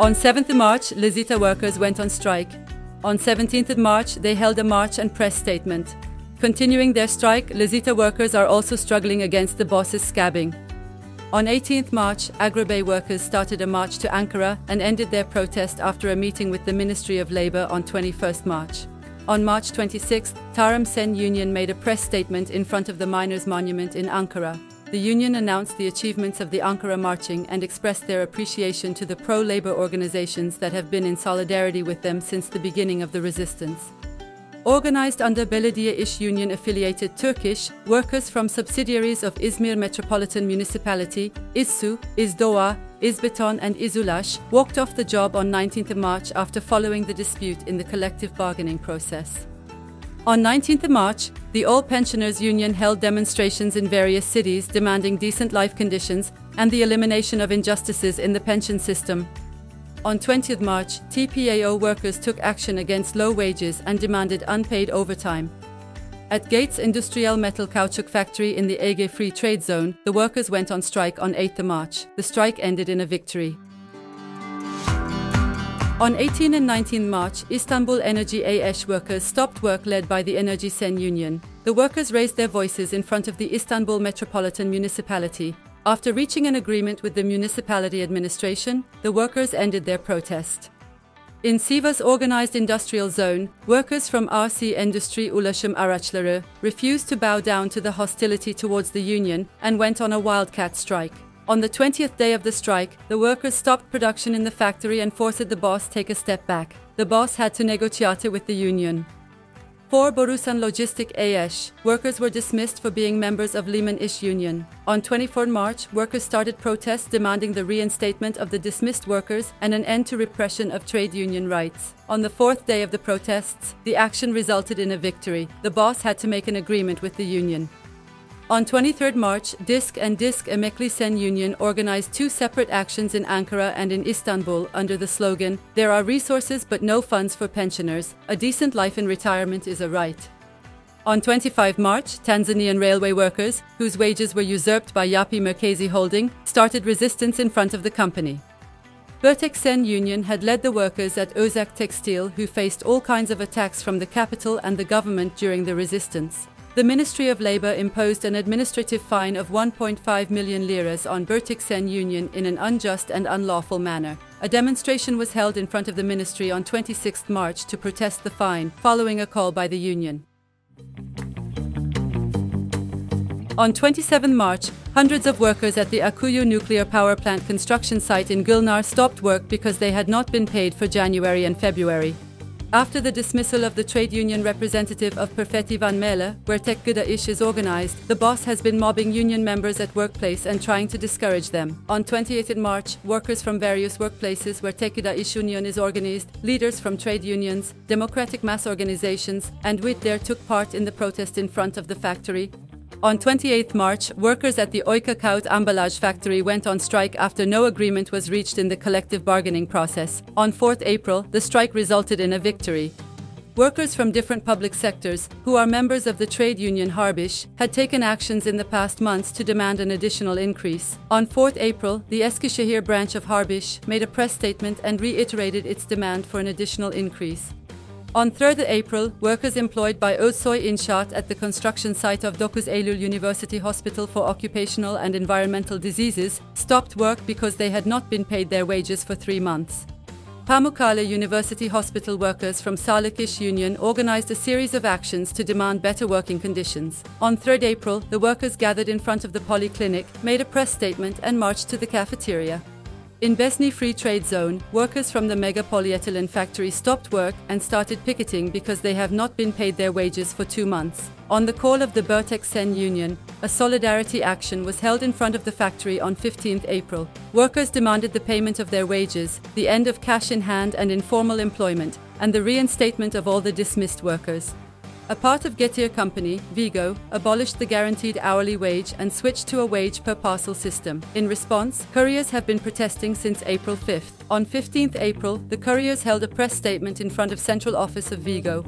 On 7th March, Lazita workers went on strike. On 17th March, they held a march and press statement. Continuing their strike, Lazita workers are also struggling against the boss's scabbing. On 18th March, Agrabey workers started a march to Ankara and ended their protest after a meeting with the Ministry of Labour on 21st March. On March 26th, Tarım Sen Union made a press statement in front of the Miners' Monument in Ankara. The union announced the achievements of the Ankara marching and expressed their appreciation to the pro-labor organizations that have been in solidarity with them since the beginning of the resistance. Organized under Belediye İş Union-affiliated Turkish, workers from subsidiaries of Izmir Metropolitan Municipality, İSSU, İzDoğa, İzBeton and İzUlaş, walked off the job on 19th March after following the dispute in the collective bargaining process. On 19th March, the All Pensioners Union held demonstrations in various cities demanding decent life conditions and the elimination of injustices in the pension system. On 20th March, TPAO workers took action against low wages and demanded unpaid overtime. At Gates Industrial Metal Caoutchouc Factory in the Ege Free Trade Zone, the workers went on strike on 8th March. The strike ended in a victory. On 18 and 19 March, Istanbul Energy AES workers stopped work led by the Enerji Sen Union. The workers raised their voices in front of the Istanbul Metropolitan Municipality. After reaching an agreement with the municipality administration, the workers ended their protest. In Sivas Organized Industrial Zone, workers from RC Endüstri Ulaşım Araçları refused to bow down to the hostility towards the union and went on a wildcat strike. On the 20th day of the strike, the workers stopped production in the factory and forced the boss take a step back. The boss had to negotiate with the union. For Borusan Logistik AES, workers were dismissed for being members of Liman İş Union. On 24 March, workers started protests demanding the reinstatement of the dismissed workers and an end to repression of trade union rights. On the fourth day of the protests, the action resulted in a victory. The boss had to make an agreement with the union. On 23 March, DİSK and DİSK Emekli Sen Union organized two separate actions in Ankara and in Istanbul under the slogan, "There are resources but no funds for pensioners. A decent life in retirement is a right." On 25 March, Tanzanian railway workers, whose wages were usurped by Yapi Merkezi Holding, started resistance in front of the company. Bertek Sen Union had led the workers at Özak Tekstil, who faced all kinds of attacks from the capital and the government during the resistance. The Ministry of Labour imposed an administrative fine of 1.5 million liras on Bertek Sen Union in an unjust and unlawful manner. A demonstration was held in front of the ministry on 26 March to protest the fine, following a call by the union. On 27 March, hundreds of workers at the Akuyu nuclear power plant construction site in Gülnar stopped work because they had not been paid for January and February. After the dismissal of the trade union representative of Perfetti Van Mele, where Tek Gıda İş is organized, the boss has been mobbing union members at workplace and trying to discourage them. On 28 March, workers from various workplaces where Tek Gıda İş Union is organized, leaders from trade unions, democratic mass organizations, and UİD-DER took part in the protest in front of the factory. On 28 March, workers at the Oyka Kağıt Ambalaj factory went on strike after no agreement was reached in the collective bargaining process. On 4th April, the strike resulted in a victory. Workers from different public sectors, who are members of the trade union Harbiş, had taken actions in the past months to demand an additional increase. On 4th April, the Eskişehir branch of Harbiş made a press statement and reiterated its demand for an additional increase. On 3rd April, workers employed by Özsoy İnşaat at the construction site of 9 Eylül University Hospital for Occupational and Environmental Diseases stopped work because they had not been paid their wages for 3 months. Pamukkale University Hospital workers from Sağlık İş Union organized a series of actions to demand better working conditions. On 3rd April, the workers gathered in front of the polyclinic, made a press statement and marched to the cafeteria. In Besni Free Trade Zone, workers from the mega polyethylene factory stopped work and started picketing because they have not been paid their wages for 2 months. On the call of the Bertek Sen Union, a solidarity action was held in front of the factory on 15 April. Workers demanded the payment of their wages, the end of cash in hand and informal employment, and the reinstatement of all the dismissed workers. A part of Getir company, Vigo, abolished the guaranteed hourly wage and switched to a wage per parcel system. In response, couriers have been protesting since April 5th. On 15th April, the couriers held a press statement in front of central office of Vigo.